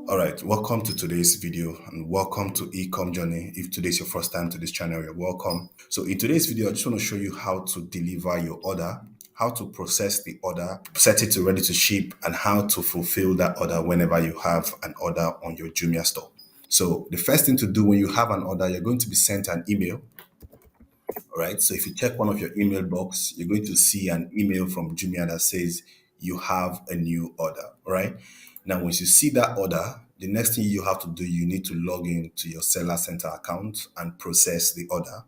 All right, welcome to today's video and welcome to Ecom Journey. If today's your first time to this channel, you're welcome. So in today's video, I just want to show you how to deliver your order, how to process the order, set it to ready to ship, and how to fulfill that order whenever you have an order on your Jumia store. So the first thing to do when you have an order, you're going to be sent an email. All right. So if you check one of your email box, you're going to see an email from Jumia that says you have a new order. All right. Now, once you see that order, the next thing you have to do, you need to log in to your Seller Center account and process the order.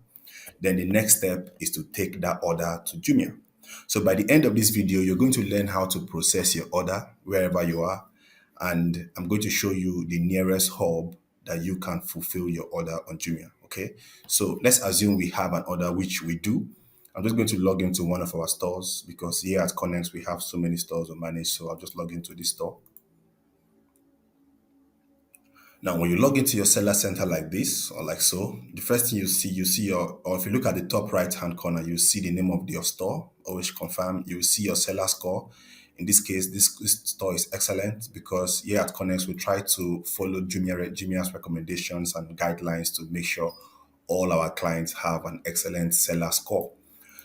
Then the next step is to take that order to Jumia. So by the end of this video, you're going to learn how to process your order wherever you are. And I'm going to show you the nearest hub that you can fulfill your order on Jumia. Okay. So let's assume we have an order, which we do. I'm just going to log into one of our stores because here at Qurnex, we have so many stores to manage. So I'll just log into this store. Now, when you log into your seller center like this or like so, the first thing you see your, or if you look at the top right hand corner, you see the name of your store. Always confirm. You see your seller score. In this case, this store is excellent because here at Connect we try to follow Jumia's recommendations and guidelines to make sure all our clients have an excellent seller score.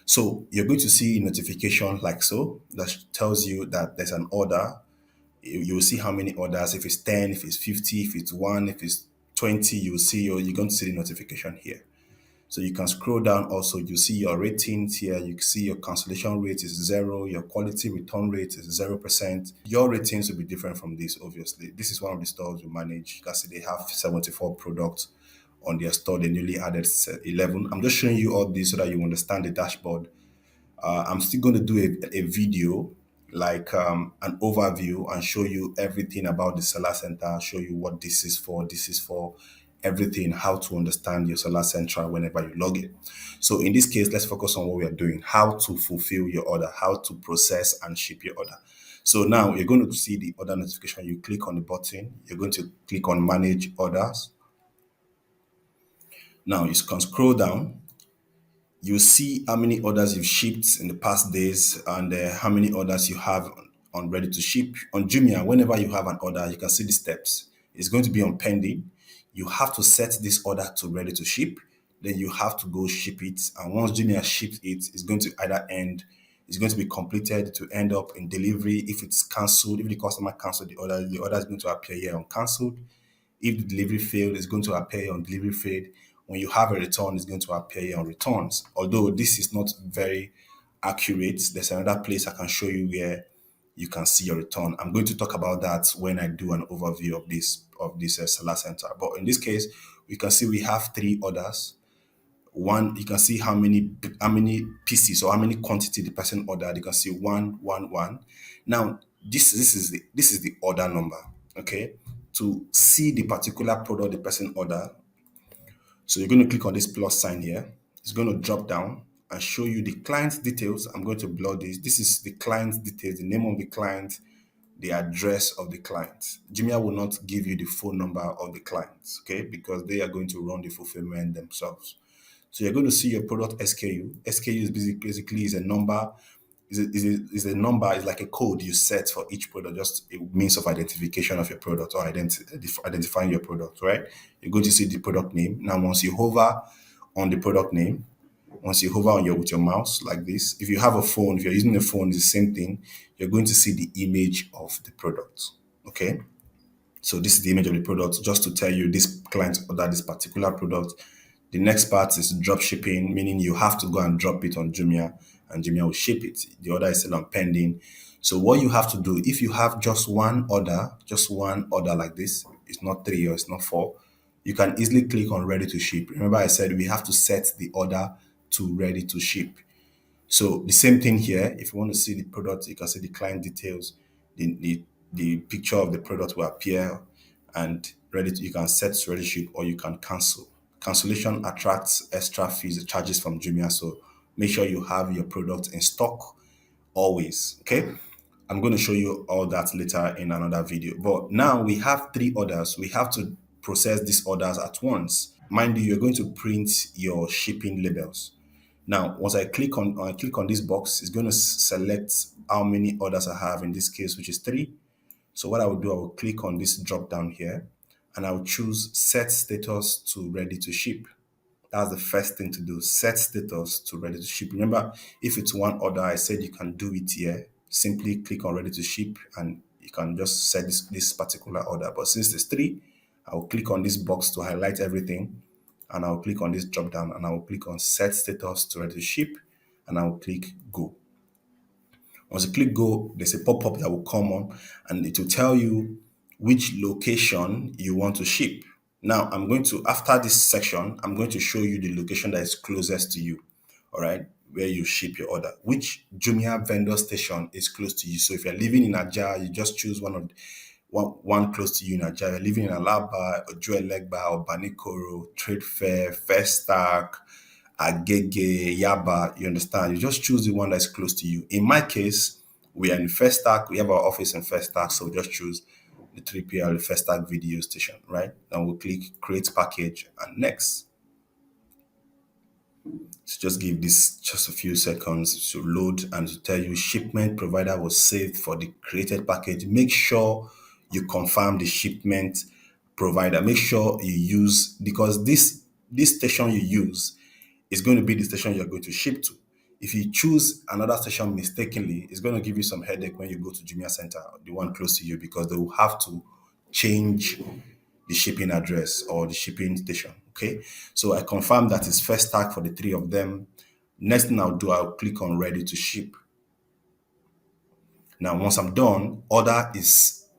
So you're going to see a notification like so that tells you that there's an order. You'll see how many orders, if it's 10, if it's 50, if it's 1, if it's 20, you're going to see the notification here. So you can scroll down also, you see your ratings here, you see your cancellation rate is 0, your quality return rate is 0%. Your ratings will be different from this, obviously. This is one of the stores we manage. You can see they have 74 products on their store. They newly added 11. I'm just showing you all this so that you understand the dashboard. I'm still going to do a video like an overview and show you everything about the Seller Center, show you what this is for, everything, how to understand your Seller Center whenever you log in. So in this case, let's focus on what we are doing, how to fulfill your order, how to process and ship your order. So now you're going to see the order notification. You click on the button, you're going to click on manage orders. Now you can scroll down, you see how many orders you've shipped in the past days and how many orders you have on ready to ship. On Jumia, whenever you have an order, you can see the steps. It's going to be on pending. You have to set this order to ready to ship. Then you have to go ship it. And once Jumia ships it, it's going to it's going to be completed to end up in delivery. If it's cancelled, if the customer canceled the order is going to appear here on cancelled. If the delivery failed, it's going to appear on delivery failed. When you have a return, it's going to appear on returns. Although this is not very accurate, there's another place I can show you where you can see your return. I'm going to talk about that when I do an overview of this seller center. But in this case, we can see we have 3 orders. One, you can see how many pieces or how many quantity the person ordered. You can see 111. Now, this is the order number. Okay, to see the particular product the person ordered. So you're going to click on this plus sign here. It's going to drop down and show you the client's details. I'm going to blur this. This is the client's details, the name of the client, the address of the client. Jumia will not give you the phone number of the clients, okay, because they are going to run the fulfillment themselves. So you're going to see your product SKU. SKU is basically is a number, is a number, is like a code you set for each product, just a means of identification of your product or identifying your product, right? You're going to see the product name. Now, once you hover on the product name, once you hover on with your mouse like this, if you have a phone, if you're using a phone, it's the same thing. You're going to see the image of the product, okay? So this is the image of the product, just to tell you this client ordered this particular product. The next part is drop shipping, meaning you have to go and drop it on Jumia and Jumia will ship it. The order is still on pending. So what you have to do, if you have just one order like this, it's not 3 or it's not 4, you can easily click on ready to ship. Remember I said we have to set the order to ready to ship. So the same thing here, if you want to see the product, you can see the client details, the picture of the product will appear and you can set ready to ship or you can cancel. Cancellation attracts extra fees, charges from Jumia. So make sure you have your product in stock always, okay? I'm going to show you all that later in another video. But now we have 3 orders. We have to process these orders at once. Mind you, you're going to print your shipping labels. Now, once I click on this box, it's going to select how many orders I have in this case, which is 3. So what I will do, I will click on this drop down here and I'll choose set status to ready to ship. That's the first thing to do. Set status to ready to ship. Remember, if it's one order, I said you can do it here. Simply click on ready to ship and you can just set this particular order. But since there's three, I will click on this box to highlight everything and I'll click on this drop down and I will click on set status to ready to ship and I will click go. Once you click go, there's a pop-up that will come on and it will tell you which location you want to ship. Now, after this section, I'm going to show you the location that is closest to you, all right, where you ship your order. Which Jumia vendor station is close to you? So if you're living in Ajah, you just choose one close to you in Ajah. You're living in Alaba, Ojuelegba, or Banikoro, Trade Fair, First Stack, Agege, Yaba, you understand? You just choose the one that's close to you. In my case, we are in First Stack. We have our office in First Stack, so just choose the 3PL First Stack video station, right? Then we'll click create package and next. So just give this just a few seconds to load and to tell you shipment provider was saved for the created package. Make sure you confirm the shipment provider. Make sure you use, because this station you use is going to be the station you're going to ship to. If you choose another station mistakenly, it's going to give you some headache when you go to Jumia Center, the one close to you, because they will have to change the shipping address or the shipping station. Okay. So I confirm that it's first tag for the three of them. Next thing I'll do, I'll click on ready to ship. Now, once I'm done,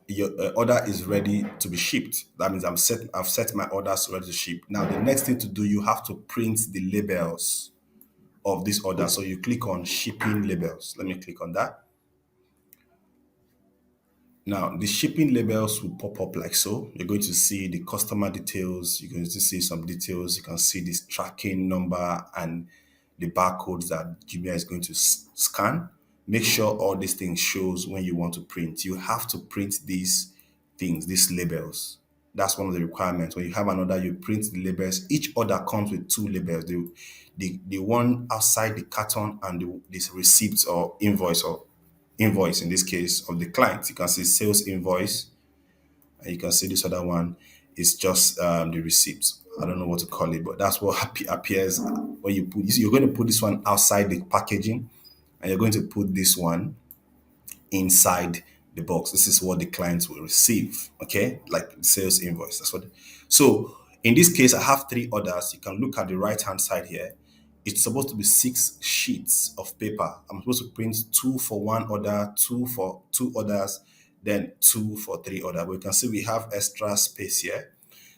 your order is ready to be shipped. That means I've set my orders ready to ship. Now, the next thing to do, you have to print the labels of this order. So you click on shipping labels. Let me click on that. Now, the shipping labels will pop up like so. You're going to see the customer details. You're going to see some details. You can see this tracking number and the barcodes that Jumia is going to scan. Make sure all these things shows when you want to print. You have to print these things, these labels. That's one of the requirements. When you have an order, you print the labels. Each order comes with two labels. The one outside the carton and this receipt or invoice in this case of the client. You can see sales invoice, and you can see this other one is just the receipt. I don't know what to call it, but that's what appears when you put this. You're going to put this one outside the packaging, and you're going to put this one inside the box. This is what the clients will receive. Okay, like the sales invoice. That's what. So in this case, I have three orders. You can look at the right hand side here. It's supposed to be 6 sheets of paper. I'm supposed to print two for one order, two for two orders, then two for three orders. But you can see we have extra space here.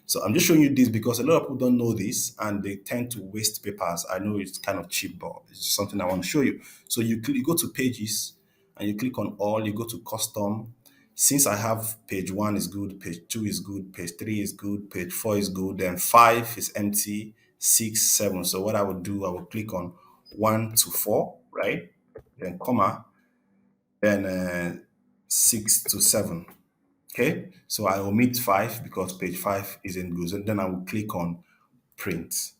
So I'm just showing you this because a lot of people don't know this and they tend to waste papers. I know it's kind of cheap, but it's something I want to show you. So you go to pages and you click on all, you go to custom. Since I have page 1 is good, page 2 is good, page 3 is good, page 4 is good, then 5 is empty, 6, 7. So what I would do, I will click on 1 to 4, right? Then comma, then 6 to 7. Okay, so I omit 5 because page 5 isn't good. So then I will click on print.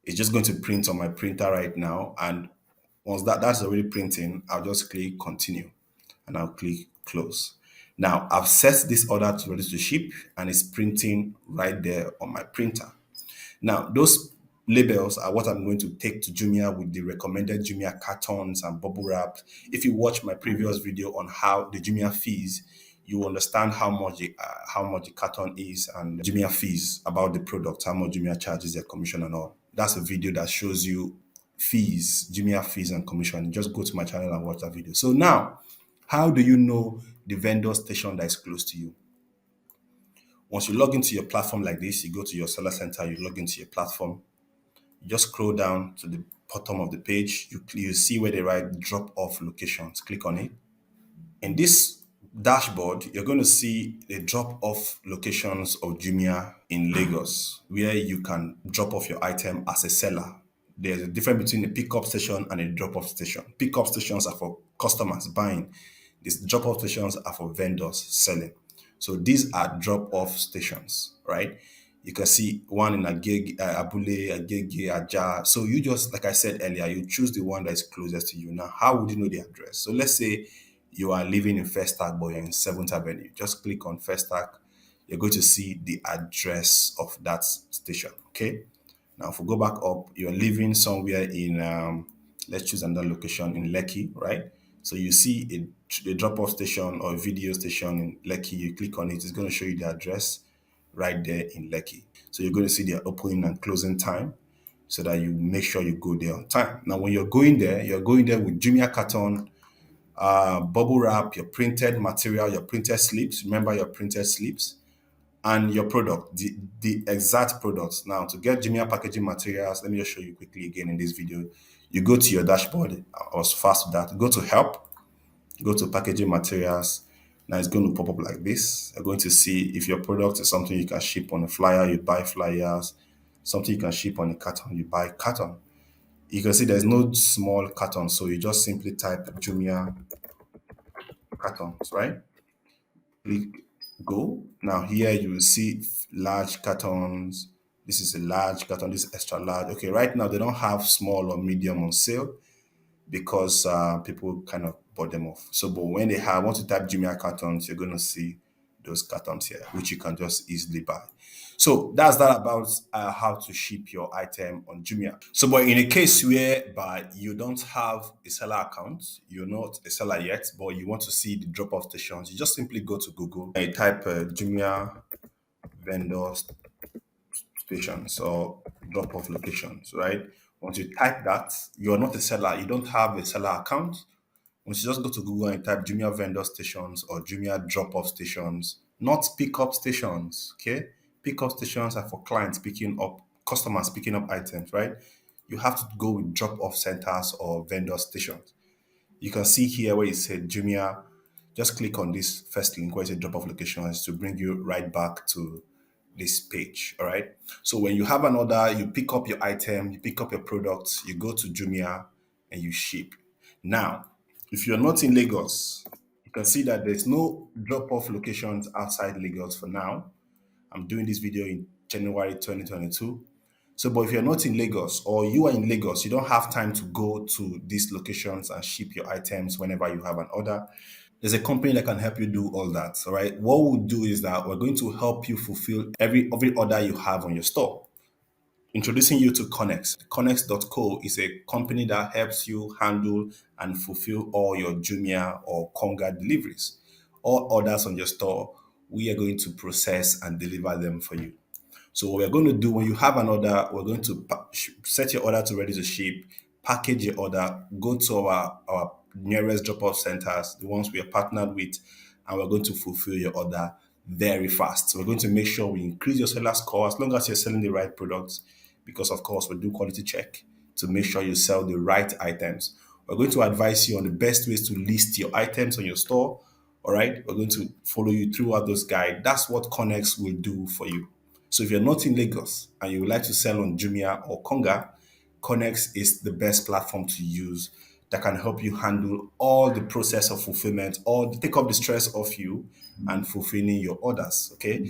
It's just going to print on my printer right now. And once that's already printing, I'll just click continue and I'll click close. Now I've set this order to ready to ship and it's printing right there on my printer. Now, those labels are what I'm going to take to Jumia with the recommended Jumia cartons and bubble wrap. If you watch my previous video on how the Jumia fees, you understand how much the carton is and Jumia fees about the product, how much Jumia charges their commission and all. That's a video that shows you fees, Jumia fees and commission. Just go to my channel and watch that video. So now, how do you know the vendor station that is close to you? Once you log into your platform like this, you go to your seller center, you log into your platform, you just scroll down to the bottom of the page, you see where they write drop off locations. Click on it. In this dashboard, you're going to see the drop off locations of Jumia in Lagos, where you can drop off your item as a seller. There's a difference between a pickup station and a drop off station. Pickup stations are for customers buying. These drop off stations are for vendors selling. So these are drop-off stations, right? You can see one in Abule, Agege, Aja. So you just, like I said earlier, you choose the one that is closest to you. Now, how would you know the address? So let's say you are living in Festac, but you're in 7th Avenue, just click on Festac. You're going to see the address of that station. Okay. Now, if we go back up, you're living somewhere in, let's choose another location in Lekki, right? So you see a drop-off station or a video station in Lekki. You click on it, it's going to show you the address right there in Lekki. So you're going to see their opening and closing time so that you make sure you go there on time. Now, when you're going there with Jumia carton, bubble wrap, your printed material, your printed slips. Remember your printed slips and your product, the exact products. Now, to get Jumia packaging materials, let me just show you quickly again in this video. You go to your dashboard. I was fast with that. Go to help, go to packaging materials. Now it's going to pop up like this. You're going to see if your product is something you can ship on a flyer, you buy flyers. Something you can ship on a carton, you buy carton. You can see there's no small carton, so you just simply type Jumia cartons, right? Click go. Now here you will see large cartons. This is a large carton, this is extra large. Okay, right now they don't have small or medium on sale because people kind of bought them off. So, but when they have, once you type Jumia cartons, you're going to see those cartons here, which you can just easily buy. So that's that about how to ship your item on Jumia. So, but in a case whereby you don't have a seller account, you're not a seller yet, but you want to see the drop-off stations, you just simply go to Google and you type Jumia vendor stations or drop-off locations, right? Once you type that, you're not a seller, you don't have a seller account. Once you just go to Google and type Jumia vendor stations or Jumia drop-off stations, not pick-up stations, okay? Pick-up stations are for clients picking up, customers picking up items, right? You have to go with drop-off centers or vendor stations. You can see here where it said Jumia. Just click on this first link where it says drop off locations to bring you right back to this page. All right. So when you have an order, you pick up your item, you pick up your products, you go to Jumia and you ship. Now, if you're not in Lagos, you can see that there's no drop off locations outside Lagos for now. I'm doing this video in January 2022. So, but if you're not in Lagos or you are in Lagos, you don't have time to go to these locations and ship your items whenever you have an order. There's a company that can help you do all that. All right. What we'll do is that we're going to help you fulfill every order you have on your store. Introducing you to Qurnex. Qurnex.co is a company that helps you handle and fulfill all your Jumia or Konga deliveries. All orders on your store, we are going to process and deliver them for you. So what we're going to do when you have an order, we're going to set your order to ready to ship, package your order, go to our nearest drop-off centers, the ones we are partnered with, and we're going to fulfill your order very fast. So we're going to make sure we increase your seller score as long as you're selling the right products, because of course we do quality check to make sure you sell the right items. We're going to advise you on the best ways to list your items on your store. All right, we're going to follow you throughout those guides. That's what Qurnex will do for you. So if you're not in Lagos and you would like to sell on Jumia or Konga, Qurnex is the best platform to use that can help you handle all the process of fulfillment or take off the stress off you and fulfilling your orders. Okay.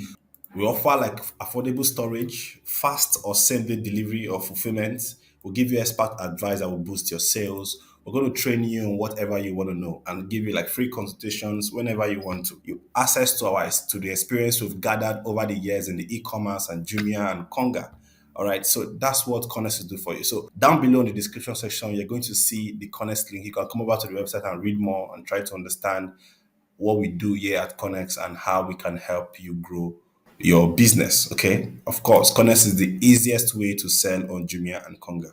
We offer like affordable storage, fast or same day delivery or fulfillment. We'll give you expert advice that will boost your sales. We're going to train you on whatever you want to know and give you like free consultations whenever you want to. You access to the experience we've gathered over the years in the e-commerce and Jumia and Konga. All right, so that's what Qurnex will do for you. So down below in the description section, you're going to see the Qurnex link. You can come over to the website and read more and try to understand what we do here at Qurnex and how we can help you grow your business. Okay. Of course, Qurnex is the easiest way to sell on Jumia and Konga.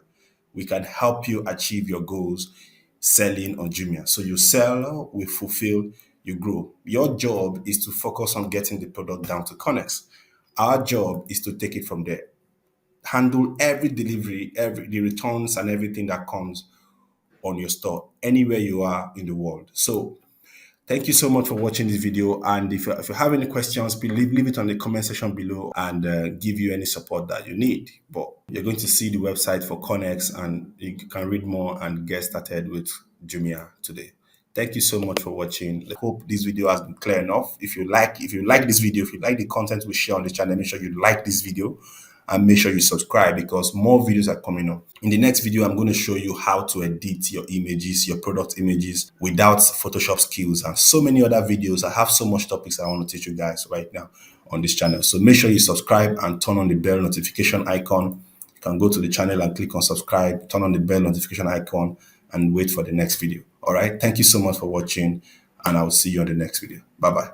We can help you achieve your goals selling on Jumia. So you sell, we fulfill, you grow. Your job is to focus on getting the product down to Qurnex. Our job is to take it from there. Handle every delivery, the returns and everything that comes on your store, anywhere you are in the world. So thank you so much for watching this video. And if you have any questions, please leave it on the comment section below and give you any support that you need. But you're going to see the website for Qurnex and you can read more and get started with Jumia today. Thank you so much for watching. I hope this video has been clear enough. If you like this video, if you like the content we share on this channel, make sure you like this video and make sure you subscribe because more videos are coming up. In the next video, I'm going to show you how to edit your images, your product images without Photoshop skills and so many other videos. I have so much topics I want to teach you guys right now on this channel. So make sure you subscribe and turn on the bell notification icon. You can go to the channel and click on subscribe, turn on the bell notification icon and wait for the next video. All right. Thank you so much for watching and I will see you on the next video. Bye-bye.